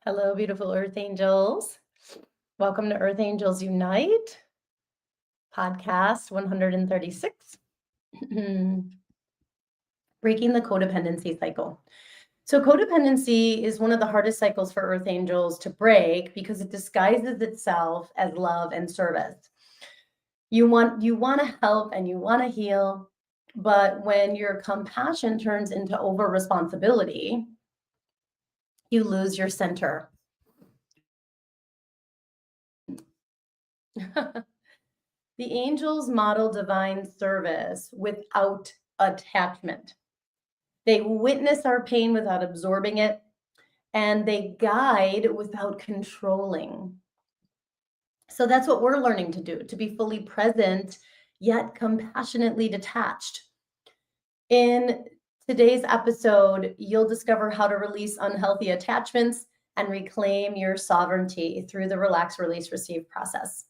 Hello, beautiful Earth Angels. Welcome to Earth Angels Unite, podcast 136, Breaking the Codependency Cycle. So codependency is one of the hardest cycles for Earth Angels to break because it disguises itself as love and service. You want to help and you want to heal, but when your compassion turns into over responsibility, you lose your center. The angels model divine service without attachment. They witness our pain without absorbing it, and they guide without controlling. So that's what we're learning to do, to be fully present, yet compassionately detached. In today's episode, you'll discover how to release unhealthy attachments and reclaim your sovereignty through the relax, release, receive process.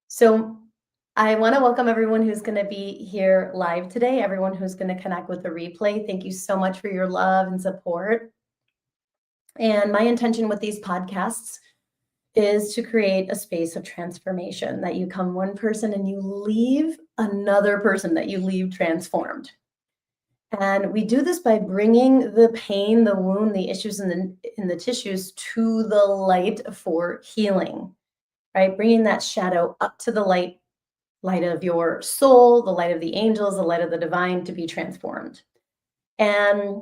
So I want to welcome everyone who's going to be here live today, everyone who's going to connect with the replay. Thank you so much for your love and support. And my intention with these podcasts is to create a space of transformation, that you come one person and you leave another person, that you leave transformed. And we do this by bringing the pain, the wound, the issues in the tissues to the light for healing, right? Bringing that shadow up to the light of your soul, the light of the angels, the light of the divine, to be transformed. And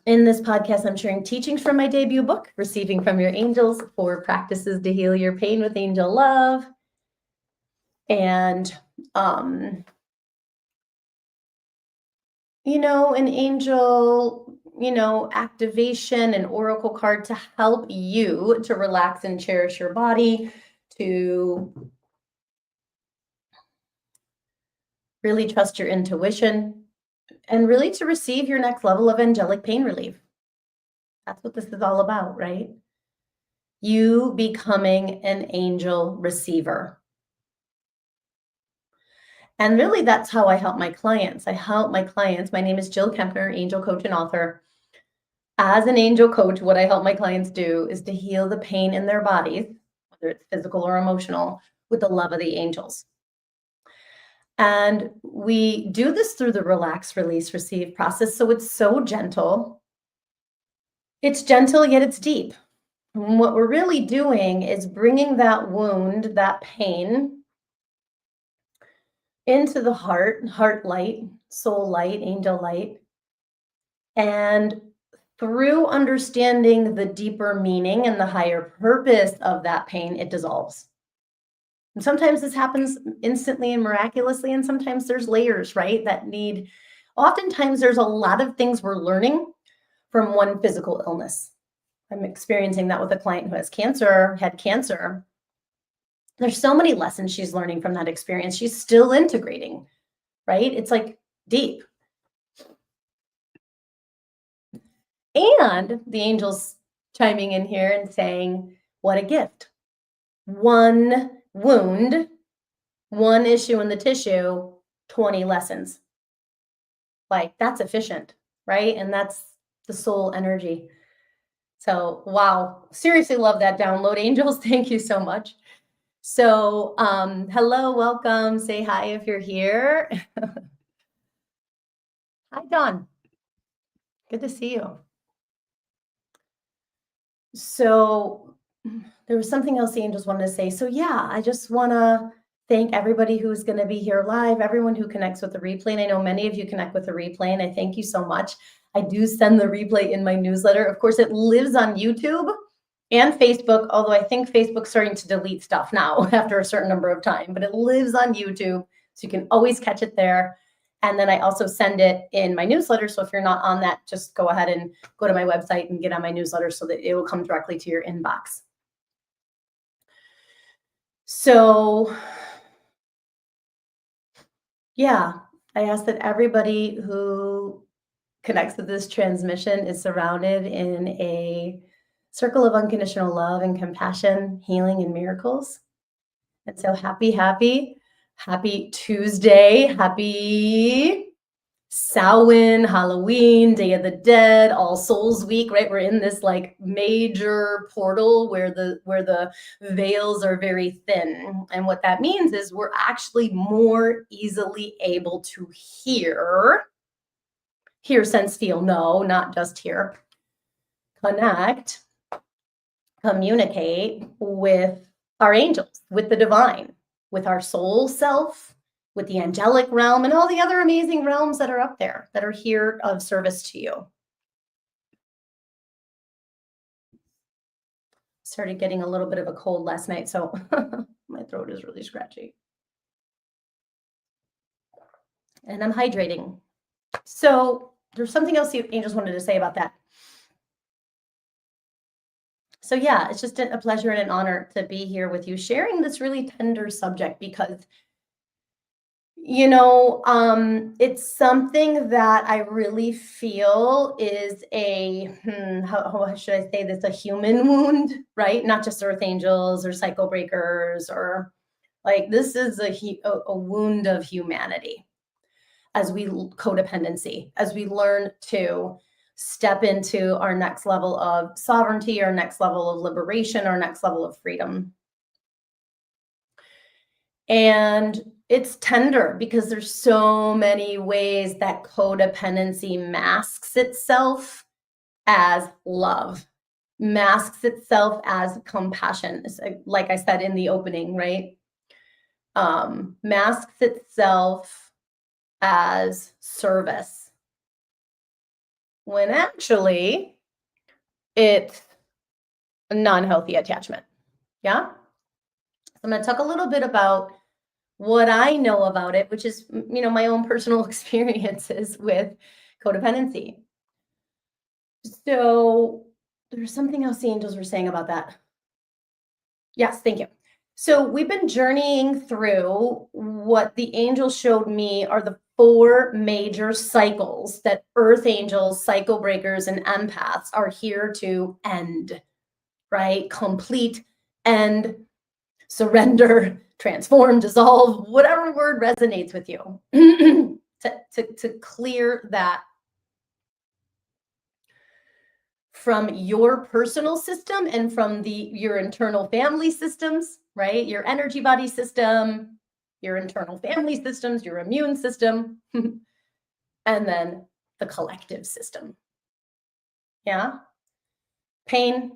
in this podcast, I'm sharing teachings from my debut book, Receiving from Your Angels, 4 Practices to Heal Your Pain with Angel Love. And, an angel, activation, an oracle card to help you to relax and cherish your body, to really trust your intuition, and really to receive your next level of angelic pain relief. That's what this is all about, right? You becoming an angel receiver. And really, that's how I help my clients. My name is Jill Kempner, angel coach and author. As an angel coach, what I help my clients do is to heal the pain in their bodies, whether it's physical or emotional, with the love of the angels. And we do this through the relax, release, receive process. So it's so gentle. It's gentle, yet it's deep. And what we're really doing is bringing that wound, that pain, into the heart light, soul light, angel light. And through understanding the deeper meaning and the higher purpose of that pain, it dissolves. And sometimes this happens instantly and miraculously, and sometimes there's layers, right? Oftentimes there's a lot of things we're learning from one physical illness. I'm experiencing that with a client who had cancer. There's so many lessons she's learning from that experience. She's still integrating, right? It's like deep. And the angels chiming in here and saying, what a gift. One wound, one issue in the tissue, 20 lessons. Like, that's efficient, right? And that's the soul energy. So, wow, seriously love that download, angels. Thank you so much. So, hello, welcome. Say hi if you're here. Hi, Dawn. Good to see you. So there was something else the angels wanted to say. So yeah, I just want to thank everybody who's going to be here live, everyone who connects with the replay. And I know many of you connect with the replay, and I thank you so much. I do send the replay in my newsletter. Of course, it lives on YouTube and Facebook, although I think Facebook's starting to delete stuff now after a certain number of time, but it lives on YouTube, so you can always catch it there. And then I also send it in my newsletter. So if you're not on that, just go ahead and go to my website and get on my newsletter so that it will come directly to your inbox. So yeah, I ask that everybody who connects with this transmission is surrounded in a circle of unconditional love and compassion, healing, and miracles. And so happy Tuesday. Happy Samhain, Halloween, Day of the Dead, All Souls Week, right? We're in this like major portal where the veils are very thin. And what that means is we're actually more easily able to hear, sense, feel, know, not just hear, connect, communicate with our angels, with the divine, with our soul self, with the angelic realm, and all the other amazing realms that are up there that are here of service to you. Started getting a little bit of a cold last night, so my throat is really scratchy. And I'm hydrating. So there's something else the angels wanted to say about that. So yeah, it's just a pleasure and an honor to be here with you, sharing this really tender subject, because it's something that I really feel is how should I say this, a human wound, right? Not just earth angels or cycle breakers, or like, this is a wound of humanity, as we codependency, as we learn to step into our next level of sovereignty, our next level of liberation, our next level of freedom. And it's tender because there's so many ways that codependency masks itself as love, masks itself as compassion. Like I said in the opening, right? Masks itself as service, when actually it's a non-healthy attachment. Yeah. I'm going to talk a little bit about what I know about it, which is, my own personal experiences with codependency. So there's something else the angels were saying about that. Yes, thank you. So we've been journeying through what the angels showed me are the 4 major cycles that earth angels, cycle breakers, and empaths are here to end, right? Complete, end, surrender, transform, dissolve, whatever word resonates with you, to clear that from your personal system and from your internal family systems, right? Your energy body system, your internal family systems, your immune system, and then the collective system. Yeah. Pain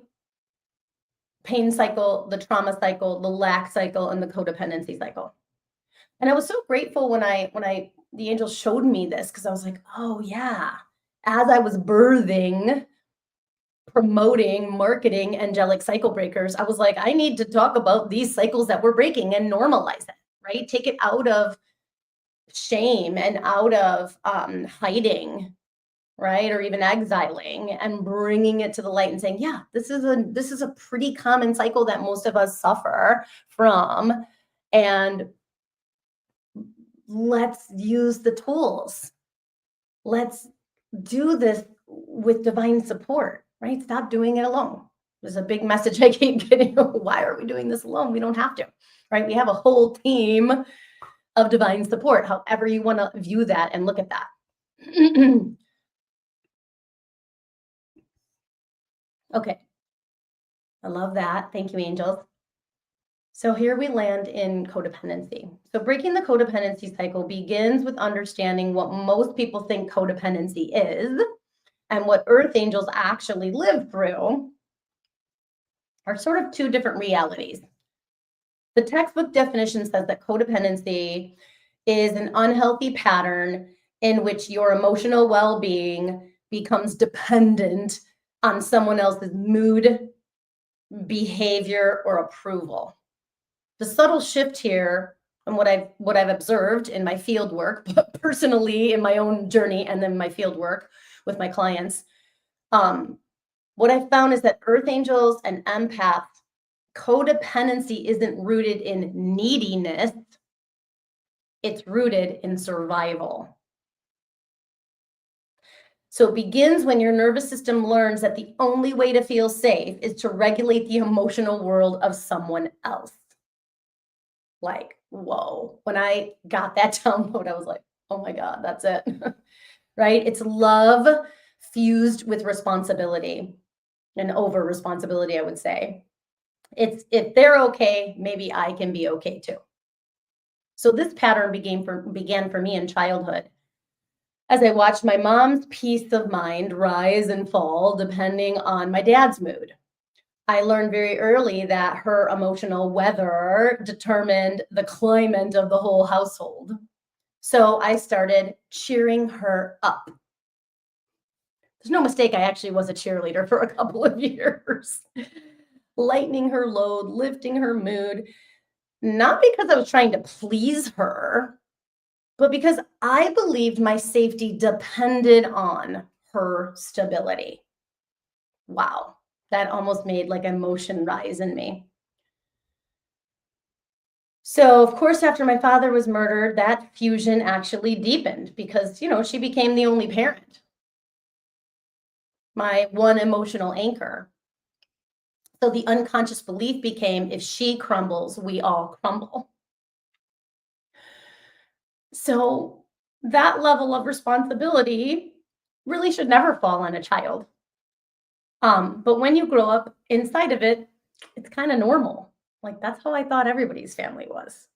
cycle, the trauma cycle, the lack cycle, and the codependency cycle. And I was so grateful when the angel showed me this, because I was like, oh yeah, as I was birthing, promoting, marketing angelic cycle breakers, I was like, I need to talk about these cycles that we're breaking and normalize it, right? Take it out of shame and out of hiding, right? Or even exiling, and bringing it to the light and saying, yeah, this is a pretty common cycle that most of us suffer from. And let's use the tools. Let's do this with divine support, right? Stop doing it alone. There's a big message I keep getting. Why are we doing this alone? We don't have to, right? We have a whole team of divine support, however you want to view that and look at that. Okay. I love that. Thank you, angels. So here we land in codependency. So breaking the codependency cycle begins with understanding what most people think codependency is, and what earth angels actually live through are sort of 2 different realities. The textbook definition says that codependency is an unhealthy pattern in which your emotional well-being becomes dependent on someone else's mood, behavior, or approval. The subtle shift here, and what I've observed in my field work, but personally in my own journey, and then my field work with my clients, what I found is that earth angels and empaths, codependency isn't rooted in neediness, it's rooted in survival. So it begins when your nervous system learns that the only way to feel safe is to regulate the emotional world of someone else. Like, whoa. When I got that download, I was like, Oh my God, that's it. Right? It's love fused with responsibility and over responsibility, I would say. It's if they're okay, maybe I can be okay too. So this pattern began for me in childhood as I watched my mom's peace of mind rise and fall depending on my dad's mood. I learned very early that her emotional weather determined the climate of the whole household. So I started cheering her up. There's no mistake, I actually was a cheerleader for a couple of years, lightening her load, lifting her mood, not because I was trying to please her, but because I believed my safety depended on her stability. Wow, that almost made like emotion rise in me. So, of course, after my father was murdered, that fusion actually deepened because, she became the only parent, my one emotional anchor. So the unconscious belief became if she crumbles, we all crumble. So that level of responsibility really should never fall on a child. But when you grow up inside of it, it's kind of normal. Like that's how I thought everybody's family was.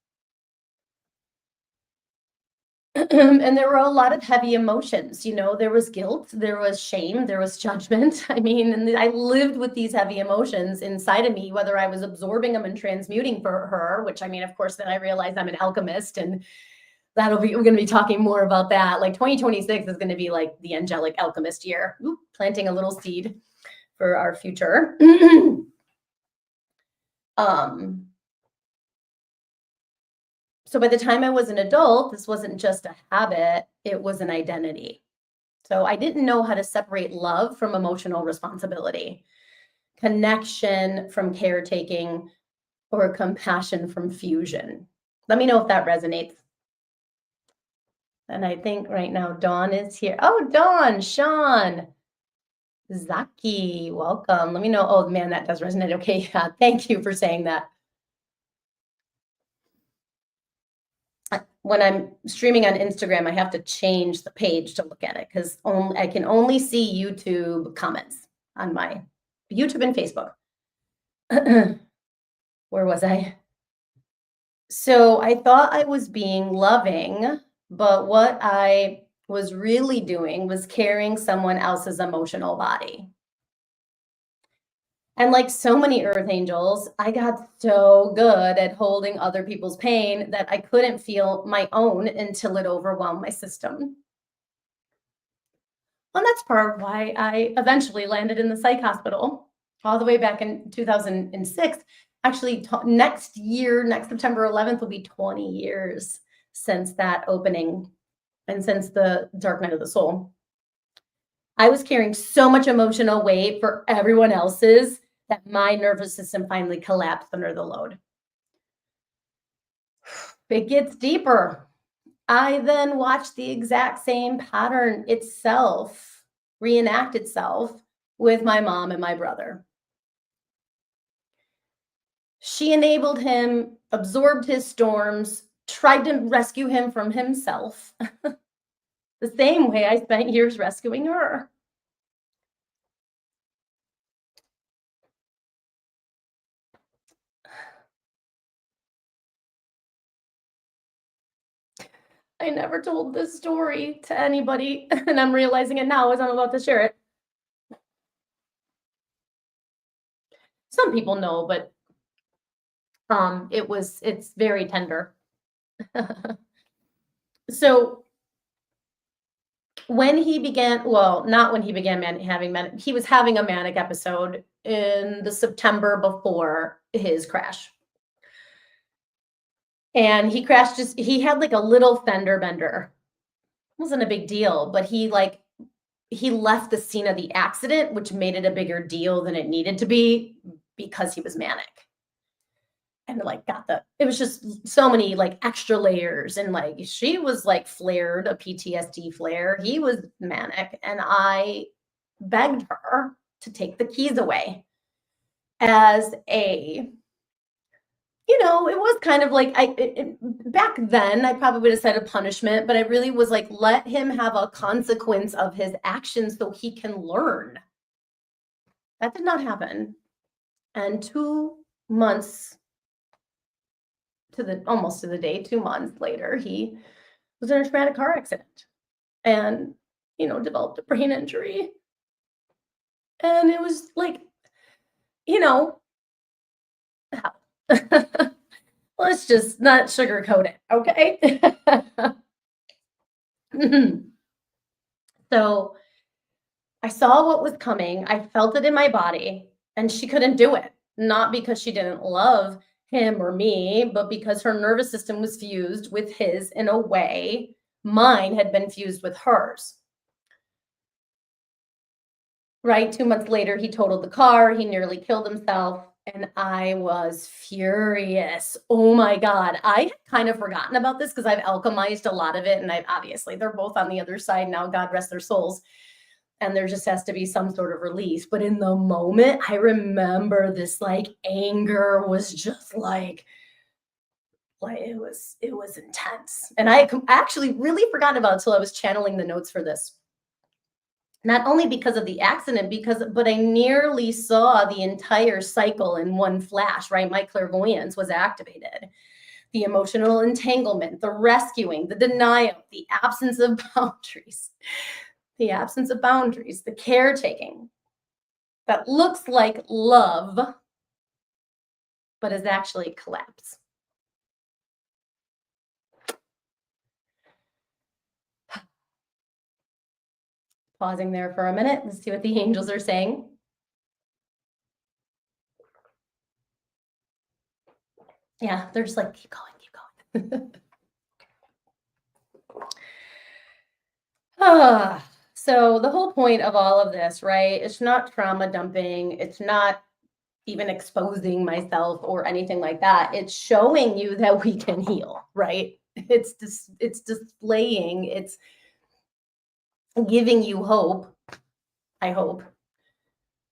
And there were a lot of heavy emotions. There was guilt, there was shame, there was judgment. I mean, and I lived with these heavy emotions inside of me, whether I was absorbing them and transmuting for her, which I mean, of course, then I realized I'm an alchemist, and we're going to be talking more about that. Like 2026 is going to be like the angelic alchemist year. Oop, planting a little seed for our future. um, So by the time I was an adult, this wasn't just a habit, it was an identity. So I didn't know how to separate love from emotional responsibility, connection from caretaking, or compassion from fusion. Let me know if that resonates. And I think right now Dawn is here. Oh, Dawn, Sean, Zaki, welcome. Let me know. Oh man, that does resonate. Okay, yeah, thank you for saying that. When I'm streaming on Instagram, I have to change the page to look at it because I can only see YouTube comments on my YouTube and Facebook. Where was I? So I thought I was being loving, but what I was really doing was carrying someone else's emotional body. And like so many earth angels, I got so good at holding other people's pain that I couldn't feel my own until it overwhelmed my system. And that's part of why I eventually landed in the psych hospital all the way back in 2006. Actually, next year, next September 11th, will be 20 years since that opening and since the Dark Night of the Soul. I was carrying so much emotional weight for everyone else's that my nervous system finally collapsed under the load. It gets deeper. I then watched the exact same pattern itself reenact itself with my mom and my brother. She enabled him, absorbed his storms, tried to rescue him from himself, the same way I spent years rescuing her. I never told this story to anybody, and I'm realizing it now as I'm about to share it. Some people know, but it's very tender. So when he began, well, not when he began he was having a manic episode in the September before his crash. And he crashed he had like a little fender bender. It wasn't a big deal, but he left the scene of the accident, which made it a bigger deal than it needed to be because he was manic. And it was just so many like extra layers. And like she was like flared, a PTSD flare. He was manic. And I begged her to take the keys away as a it was kind of like back then I probably would have said a punishment, but it really was like, let him have a consequence of his actions so he can learn. That did not happen. And 2 months almost to the day, 2 months later, he was in a traumatic car accident and, developed a brain injury. And it was like, you know, let's just not sugarcoat it, okay? So I saw what was coming. I felt it in my body, and she couldn't do it. Not because she didn't love him or me, but because her nervous system was fused with his in a way mine had been fused with hers. Right? 2 months later, he totaled the car. He nearly killed himself. And I was furious. Oh my God. I had kind of forgotten about this because I've alchemized a lot of it. And obviously, they're both on the other side now. God rest their souls. And there just has to be some sort of release. But in the moment, I remember this like anger was just like it was intense. And I actually really forgot about it until I was channeling the notes for this. Not only because of the accident, but I nearly saw the entire cycle in one flash, right? My clairvoyance was activated. The emotional entanglement, the rescuing, the denial, the absence of boundaries, the caretaking that looks like love, but is actually collapse. Pausing there for a minute. Let's see what the angels are saying. Yeah, they're just like, keep going, keep going. So the whole point of all of this, right? It's not trauma dumping. It's not even exposing myself or anything like that. It's showing you that we can heal, right? It's displaying, it's giving you hope. I hope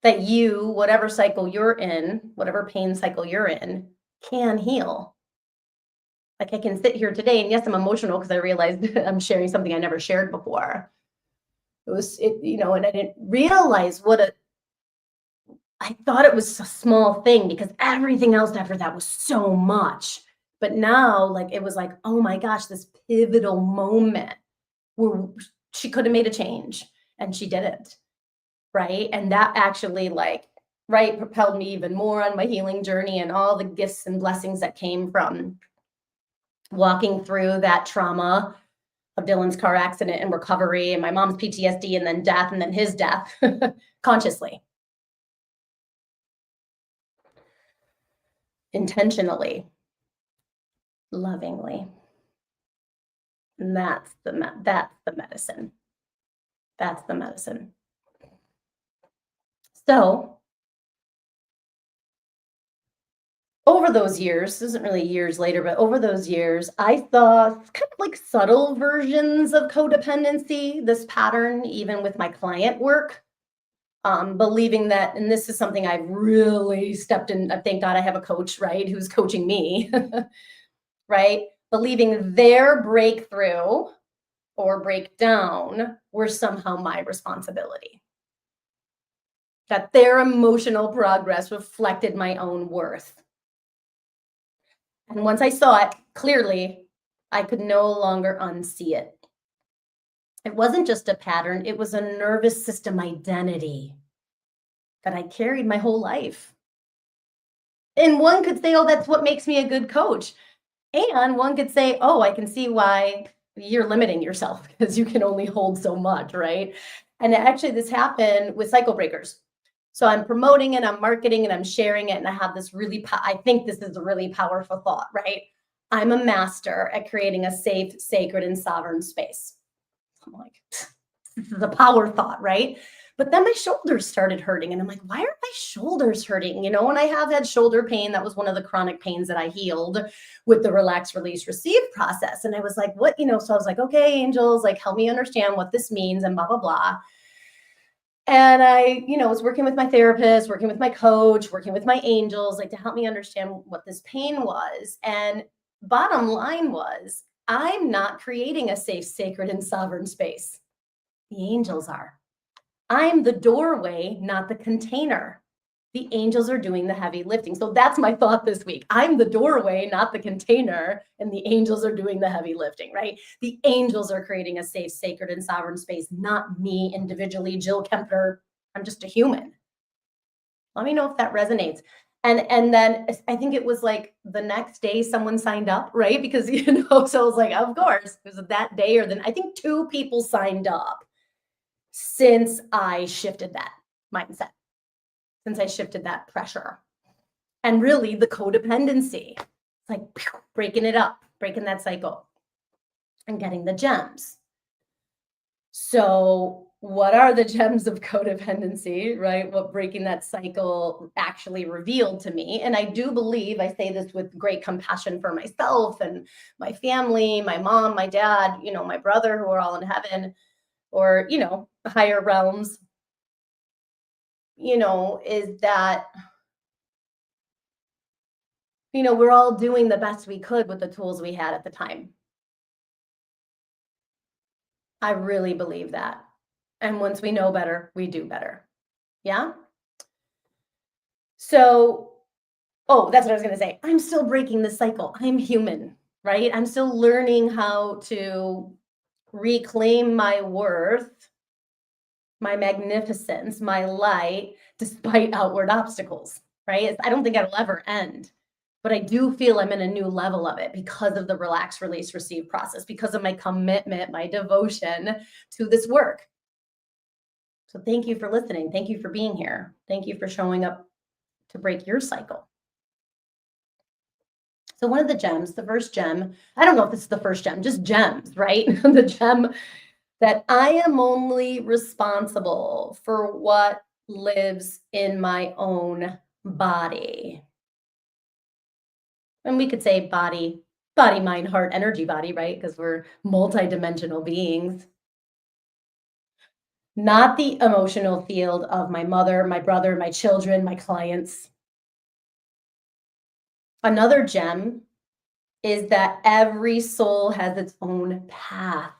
that you, whatever cycle you're in, whatever pain cycle you're in, can heal. Like I can sit here today, and yes, I'm emotional because I realized I'm sharing something I never shared before. And I didn't realize I thought it was a small thing because everything else after that was so much. But now, like, it was like, oh my gosh, this pivotal moment where she could have made a change and she didn't. Right. And that actually, propelled me even more on my healing journey and all the gifts and blessings that came from walking through that trauma of Dylan's car accident and recovery and my mom's PTSD and then death and then his death consciously, intentionally, lovingly. And that's the medicine. That's the medicine. So over those years, this isn't really years later, but over those years, I saw kind of like subtle versions of codependency, this pattern, even with my client work, believing that, and this is something I've really stepped in. Thank God I have a coach, right, who's coaching me, right? Believing their breakthrough or breakdown were somehow my responsibility. That their emotional progress reflected my own worth. And once I saw it clearly, I could no longer unsee it. It wasn't just a pattern, it was a nervous system identity that I carried my whole life. And one could say, oh, that's what makes me a good coach. And one could say, oh, I can see why you're limiting yourself because you can only hold so much, right? And actually, this happened with cycle breakers. So I'm promoting it, I'm marketing it, I'm sharing it, and I have this I think this is a really powerful thought, right? I'm a master at creating a safe, sacred, and sovereign space. I'm like, this is a power thought, right? But then my shoulders started hurting, and I'm like, why are my shoulders hurting? And I have had shoulder pain. That was one of the chronic pains that I healed with the relax, release, receive process. And I was like, what? So I was like, okay, angels, like help me understand what this means and blah, blah, blah. And I, was working with my therapist, working with my coach, working with my angels, like to help me understand what this pain was. And bottom line was, I'm not creating a safe, sacred, and sovereign space. The angels are. I'm the doorway, not the container. The angels are doing the heavy lifting. So that's my thought this week. I'm the doorway, not the container, and the angels are doing the heavy lifting, right? The angels are creating a safe, sacred, and sovereign space, not me individually, Jill Kempner. I'm just a human. Let me know if that resonates. And then I think it was like the next day someone signed up, right? Because, so I was like, of course, it was that day or then I think 2 people signed up since I shifted that mindset, since I shifted that pressure. And really the codependency, it's like breaking it up, breaking that cycle and getting the gems. So what are the gems of codependency, right? What breaking that cycle actually revealed to me. And I do believe, I say this with great compassion for myself and my family, my mom, my dad, my brother, who are all in heaven or, higher realms, is that, we're all doing the best we could with the tools we had at the time. I really believe that. And once we know better, we do better. Yeah? So, that's what I was going to say. I'm still breaking the cycle. I'm human, right? I'm still learning how to reclaim my worth, my magnificence, my light, despite outward obstacles, right? I don't think it'll ever end. But I do feel I'm in a new level of it because of the relax, release, receive process, because of my commitment, my devotion to this work. So thank you for listening. Thank you for being here. Thank you for showing up to break your cycle. So one of the gems, the first gem, I don't know if this is the first gem, just gems, right? The gem that I am only responsible for what lives in my own body. And we could say body, mind, heart, energy, body, right? Because we're multidimensional beings. Not the emotional field of my mother, my brother, my children, my clients. Another gem is that every soul has its own path.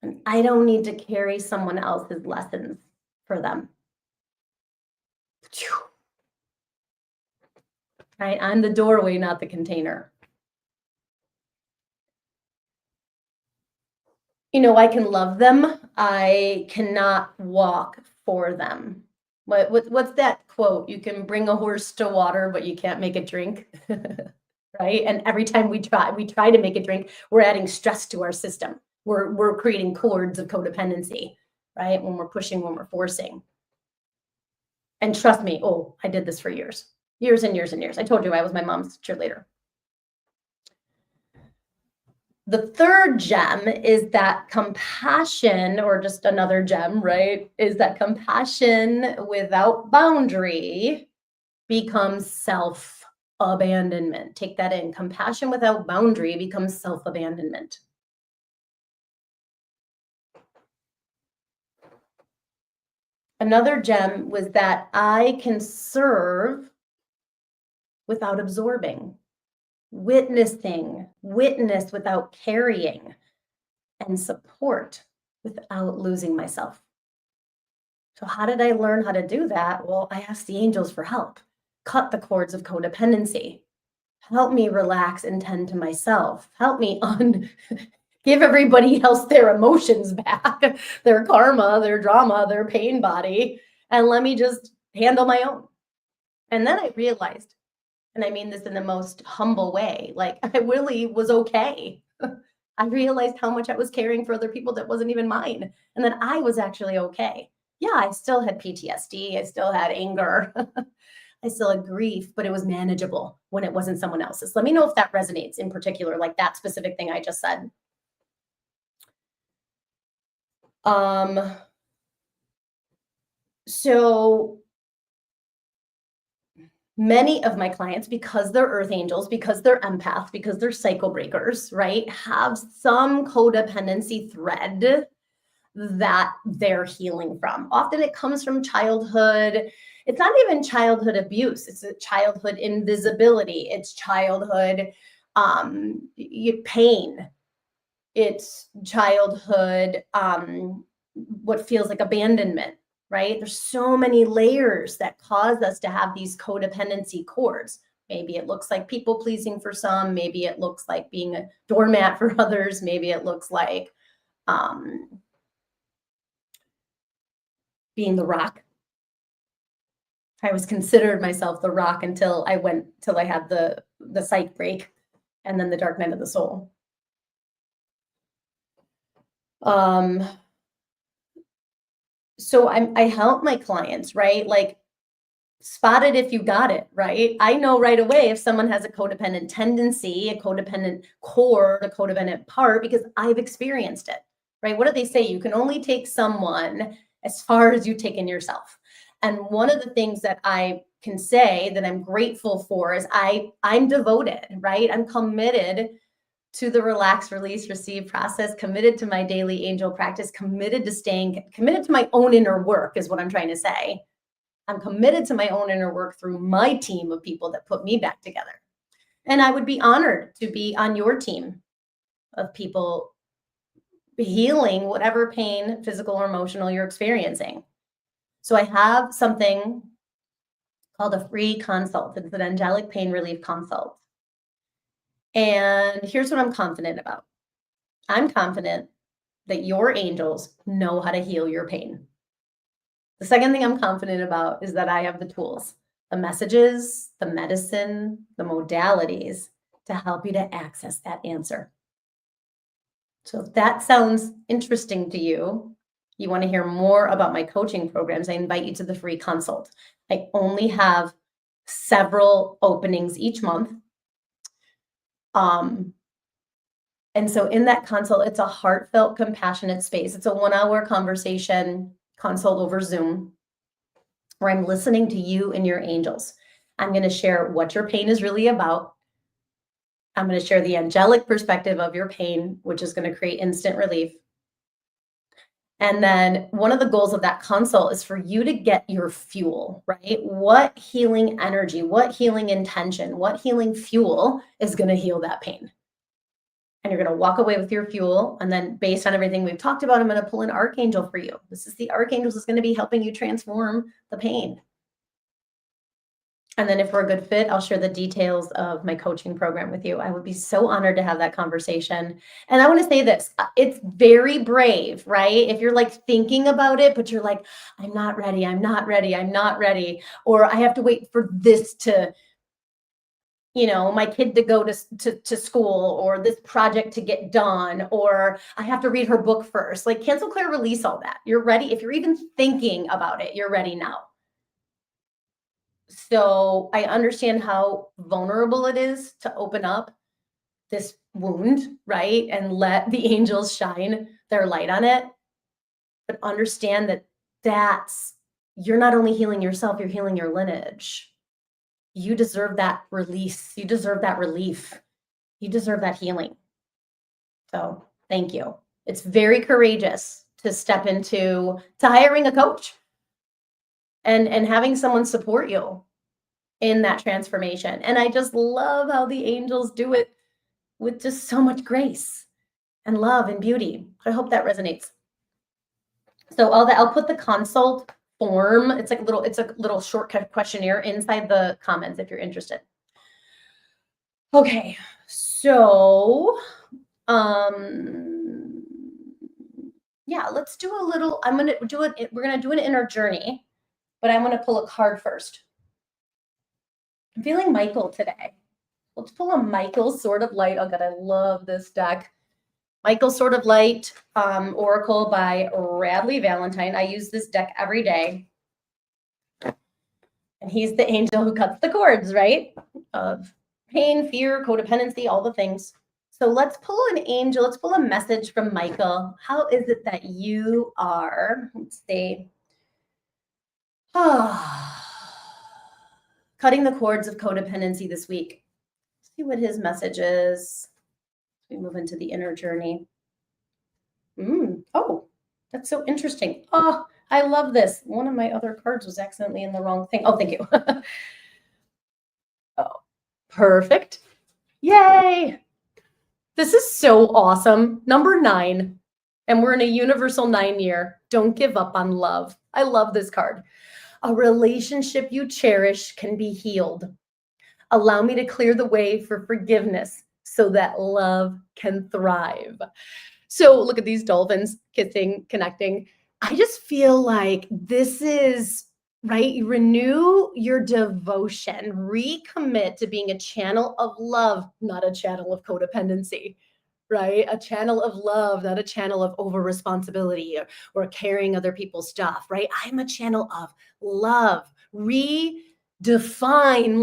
And I don't need to carry someone else's lessons for them. Right? I'm the doorway, not the container. I can love them. I cannot walk for them. What's that quote? You can bring a horse to water, but you can't make it drink. Right? And every time we try to make it drink, we're adding stress to our system. We're creating cords of codependency, right? When we're pushing, when we're forcing. And trust me, I did this for years and years and years. I told you I was my mom's cheerleader. The third gem is that compassion, or just another gem, right? Is that compassion without boundary becomes self-abandonment. Take that in. Compassion without boundary becomes self-abandonment. Another gem was that I can serve without absorbing. Witness without carrying, and support without losing myself. So how did I learn how to do that? Well, I asked the angels for help. Cut the cords of codependency. Help me relax and tend to myself. Help me give everybody else their emotions back, their karma, their drama, their pain body, and let me just handle my own. And then I realized, and I mean this in the most humble way, like I really was okay. I realized how much I was caring for other people that wasn't even mine. And then I was actually okay. Yeah, I still had PTSD. I still had anger. I still had grief, but it was manageable when it wasn't someone else's. Let me know if that resonates in particular, like that specific thing I just said. So many of my clients, because they're earth angels, because they're empaths, because they're cycle breakers, right, have some codependency thread that they're healing from. Often it comes from childhood. It's not even childhood abuse, it's a childhood invisibility, it's childhood pain, it's childhood what feels like abandonment, right? There's so many layers that cause us to have these codependency cords. Maybe it looks like people pleasing for some, maybe it looks like being a doormat for others, maybe it looks like being the rock. I was considered myself the rock until I had the psych break and then the dark night of the soul. So I help my clients, right? Like, spot it if you got it, right? I know right away if someone has a codependent tendency, a codependent core, a codependent part, because I've experienced it, right? What do they say? You can only take someone as far as you've taken yourself. And one of the things that I can say that I'm grateful for is I'm devoted, right? I'm committed to the relax, release, receive process, committed to my daily angel practice, committed to my own inner work is what I'm trying to say. I'm committed to my own inner work through my team of people that put me back together. And I would be honored to be on your team of people healing whatever pain, physical or emotional, you're experiencing. So I have something called a free consult. It's an angelic pain relief consult. And here's what I'm confident about. I'm confident that your angels know how to heal your pain. The second thing I'm confident about is that I have the tools, the messages, the medicine, the modalities to help you to access that answer. So if that sounds interesting to you, you want to hear more about my coaching programs, I invite you to the free consult. I only have several openings each month. And so in that consult, it's a heartfelt, compassionate space. It's a 1-hour conversation consult over Zoom where I'm listening to you and your angels. I'm going to share what your pain is really about. I'm going to share the angelic perspective of your pain, which is going to create instant relief. And then one of the goals of that consult is for you to get your fuel, right? What healing energy, what healing intention, what healing fuel is going to heal that pain? And you're going to walk away with your fuel. And then based on everything we've talked about, I'm going to pull an archangel for you. This is the archangel is going to be helping you transform the pain. And then if we're a good fit, I'll share the details of my coaching program with you. I would be so honored to have that conversation. And I want to say this, it's very brave, right? If you're like thinking about it, but you're like, I'm not ready, I'm not ready, I'm not ready. Or I have to wait for this to, my kid to go to school, or this project to get done, or I have to read her book first. Like, cancel, clear, release all that. You're ready. If you're even thinking about it, you're ready now. So I understand how vulnerable it is to open up this wound, right? And let the angels shine their light on it. But understand that you're not only healing yourself, you're healing your lineage. You deserve that release. You deserve that relief. You deserve that healing. So thank you. It's very courageous to step into hiring a coach and having someone support you in that transformation. And I just love how the angels do it with just so much grace and love and beauty. I hope that resonates. So I'll put the consult form. It's a little shortcut questionnaire inside the comments if you're interested. Okay, so yeah, let's do a little. We're gonna do an inner journey, but I'm gonna pull a card first. I'm feeling Michael today. Let's pull a Michael Sword of Light. Oh God, I love this deck. Michael Sword of Light, Oracle by Radley Valentine. I use this deck every day. And he's the angel who cuts the cords, right? Of pain, fear, codependency, all the things. So let's pull an angel. Let's pull a message from Michael. How is it that you are, let's see, cutting the cords of codependency this week? Let's see what his message is. We move into the inner journey. Oh, That's so interesting. Oh, I love this. One of my other cards was accidentally in the wrong thing. Oh, thank you. Oh, perfect. Yay. This is so awesome. Number 9. And we're in a universal 9 year. Don't give up on love. I love this card. A relationship you cherish can be healed. Allow me to clear the way for forgiveness so that love can thrive. So look at these dolphins kissing, connecting. I just feel like this is right. You renew your devotion, recommit to being a channel of love, not a channel of codependency, right? A channel of love, not a channel of over responsibility or carrying other people's stuff, right? I'm a channel of love. Redefine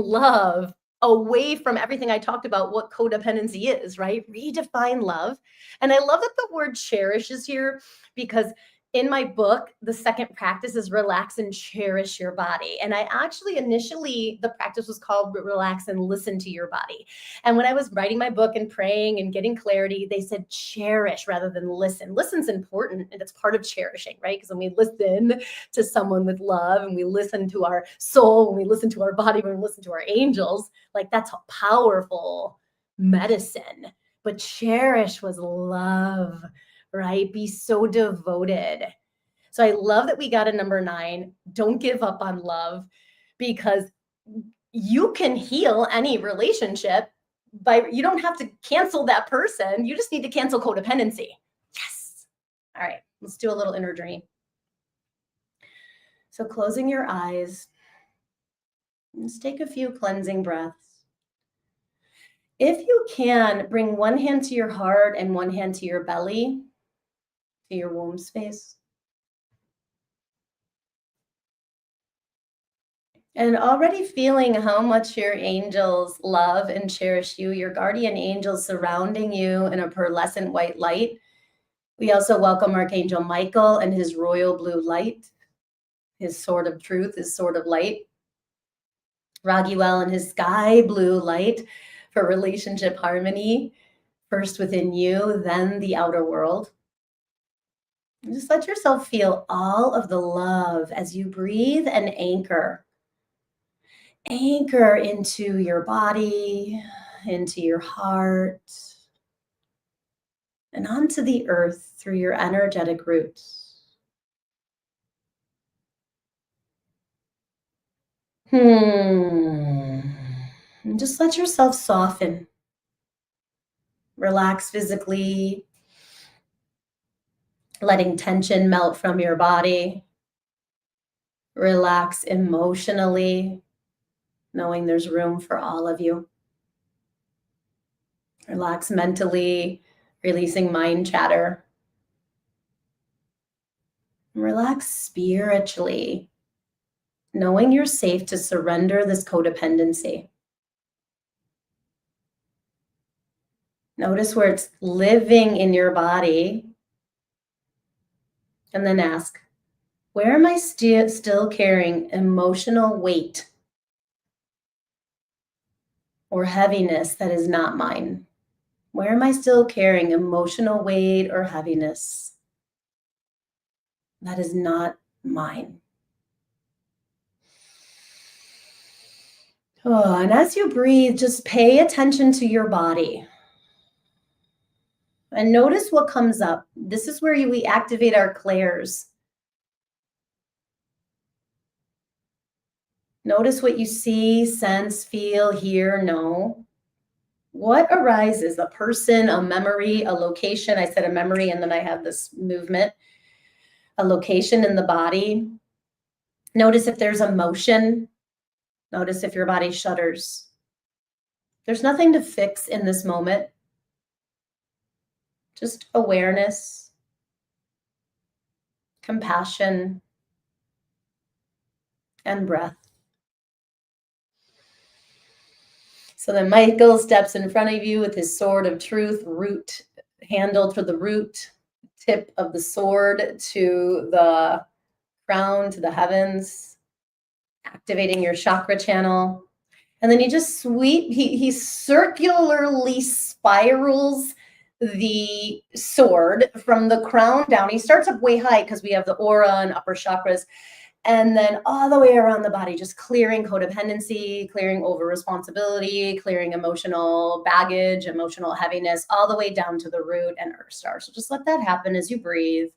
love away from everything I talked about, what codependency is, right? Redefine love. And I love that the word cherish is here because in my book, the second practice is relax and cherish your body. And I actually initially, the practice was called relax and listen to your body. And when I was writing my book and praying and getting clarity, they said cherish rather than listen. Listen's important and it's part of cherishing, right? Because when we listen to someone with love and we listen to our soul, when we listen to our body, when we listen to our angels, like that's a powerful medicine. But cherish was love, right? Be so devoted. So I love that we got a number 9. Don't give up on love because you can heal any relationship by, you don't have to cancel that person. You just need to cancel codependency. Yes. All right, let's do a little inner journey. So closing your eyes, just take a few cleansing breaths. If you can, bring one hand to your heart and one hand to your belly, to your womb space. And already feeling how much your angels love and cherish you, your guardian angels surrounding you in a pearlescent white light. We also welcome Archangel Michael and his royal blue light, his sword of truth, his sword of light. Raguel and his sky blue light for relationship harmony, first within you, then the outer world. And just let yourself feel all of the love as you breathe and anchor. Anchor into your body, into your heart, and onto the earth through your energetic roots. And just let yourself soften. Relax physically, letting tension melt from your body. Relax emotionally, knowing there's room for all of you. Relax mentally, releasing mind chatter. Relax spiritually, knowing you're safe to surrender this codependency. Notice where it's living in your body. And then ask, where am I still carrying emotional weight or heaviness that is not mine? Where am I still carrying emotional weight or heaviness that is not mine? Oh, and as you breathe, just pay attention to your body. And notice what comes up. This is where we activate our clairs. Notice what you see, sense, feel, hear, know. What arises? A person, a memory, a location. I said a memory, and then I have this movement. A location in the body. Notice if there's emotion. Notice if your body shudders. There's nothing to fix in this moment. Just awareness, compassion, and breath. So then Michael steps in front of you with his sword of truth, root, handle to the root, tip of the sword to the crown, to the heavens, activating your chakra channel. And then he just he circularly spirals the sword from the crown down. He starts up way high because we have the aura and upper chakras, and then all the way around the body, just clearing codependency, clearing over responsibility, clearing emotional baggage, emotional heaviness, all the way down to the root and earth star. So just let that happen as you breathe.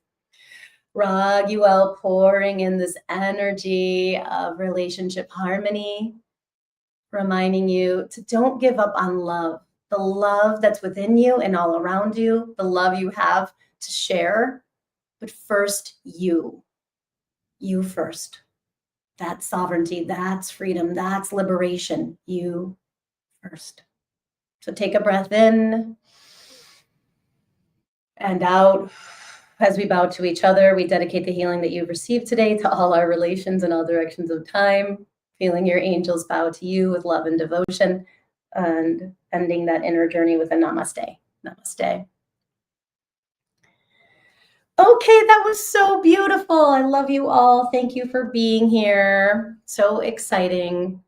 Raguel, pouring in this energy of relationship harmony, reminding you to don't give up on love. The love that's within you and all around you, the love you have to share, but first you first. That's sovereignty, that's freedom, that's liberation. You first. So take a breath in and out. As we bow to each other, we dedicate the healing that you've received today to all our relations in all directions of time, feeling your angels bow to you with love and devotion, and ending that inner journey with a namaste. Namaste. Okay, that was so beautiful. I love you all. Thank you for being here. So exciting.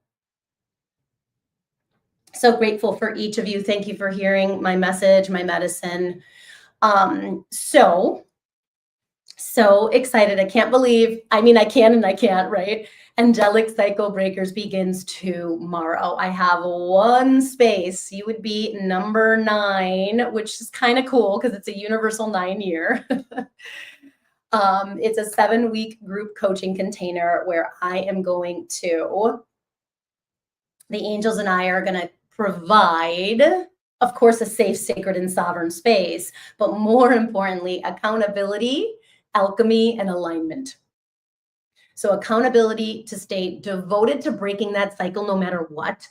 So grateful for each of you. Thank you for hearing my message, my medicine. So excited. I can't believe, I mean, I can and I can't, right? Angelic Cycle Breakers begins tomorrow. I have one space. You would be number 9, which is kind of cool because it's a universal 9 year. It's a 7-week group coaching container where I am going to, the angels and I are going to provide, of course, a safe, sacred, and sovereign space, but more importantly, accountability, alchemy, and alignment. So accountability to stay devoted to breaking that cycle no matter what,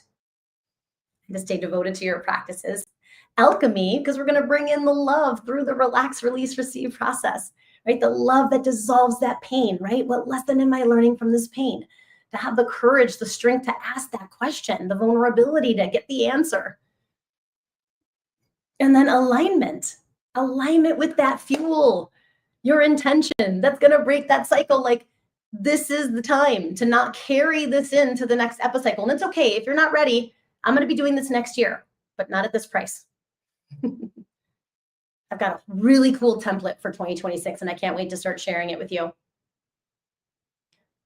and to stay devoted to your practices. Alchemy, because we're going to bring in the love through the relax, release, receive process, right? The love that dissolves that pain, right? What lesson am I learning from this pain? To have the courage, the strength to ask that question, the vulnerability to get the answer. And then alignment with that fuel, your intention that's going to break that cycle. Like, this is the time to not carry this into the next epicycle. And it's okay if you're not ready. I'm going to be doing this next year, but not at this price. I've got a really cool template for 2026, and I can't wait to start sharing it with you.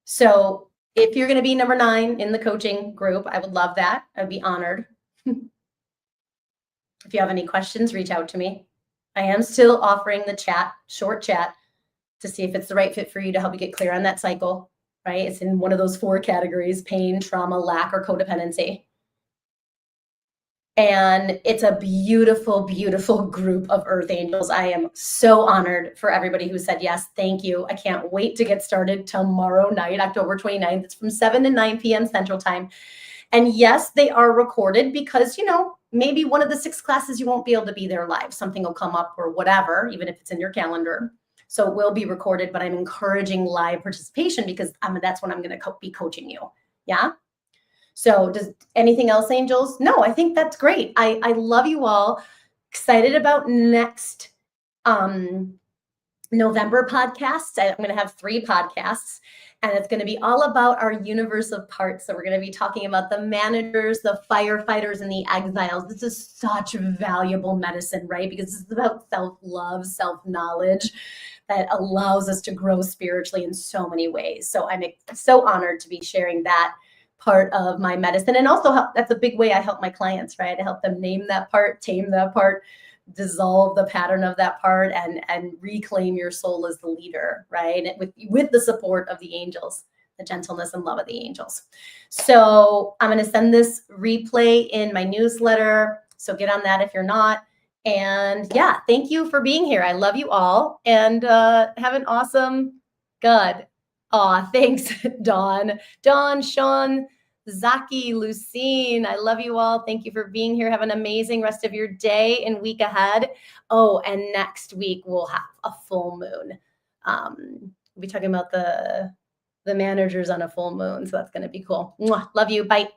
So if you're going to be number 9 in the coaching group, I would love that. I'd be honored. If you have any questions, reach out to me. I am still offering the short chat, to see if it's the right fit for you to help you get clear on that cycle, right? It's in one of those 4 categories: pain, trauma, lack, or codependency. And it's a beautiful, beautiful group of earth angels. I am so honored for everybody who said yes. Thank you. I can't wait to get started tomorrow night, October 29th. It's from 7 to 9 p.m. Central Time. And yes, they are recorded because, maybe one of the 6 classes you won't be able to be there live. Something will come up or whatever, even if it's in your calendar. So it will be recorded, but I'm encouraging live participation because that's when I'm going to be coaching you. Yeah. So does anything else, angels? No, I think that's great. I love you all. Excited about next November podcasts. I'm going to have 3 podcasts, and it's going to be all about our universe of parts. So we're going to be talking about the managers, the firefighters, and the exiles. This is such valuable medicine, right? Because this is about self-love, self-knowledge that allows us to grow spiritually in so many ways. So I'm so honored to be sharing that part of my medicine. And also that's a big way I help my clients, right? I help them name that part, tame that part, dissolve the pattern of that part, and reclaim your soul as the leader, right? With the support of the angels, the gentleness and love of the angels. So I'm going to send this replay in my newsletter. So get on that if you're not. And yeah, thank you for being here. I love you all, and have an awesome God. Aw, thanks, Dawn, Sean, Zaki, Lucine. I love you all. Thank you for being here. Have an amazing rest of your day and week ahead. Oh, and next week we'll have a full moon. We'll be talking about the managers on a full moon. So that's going to be cool. Mwah. Love you. Bye.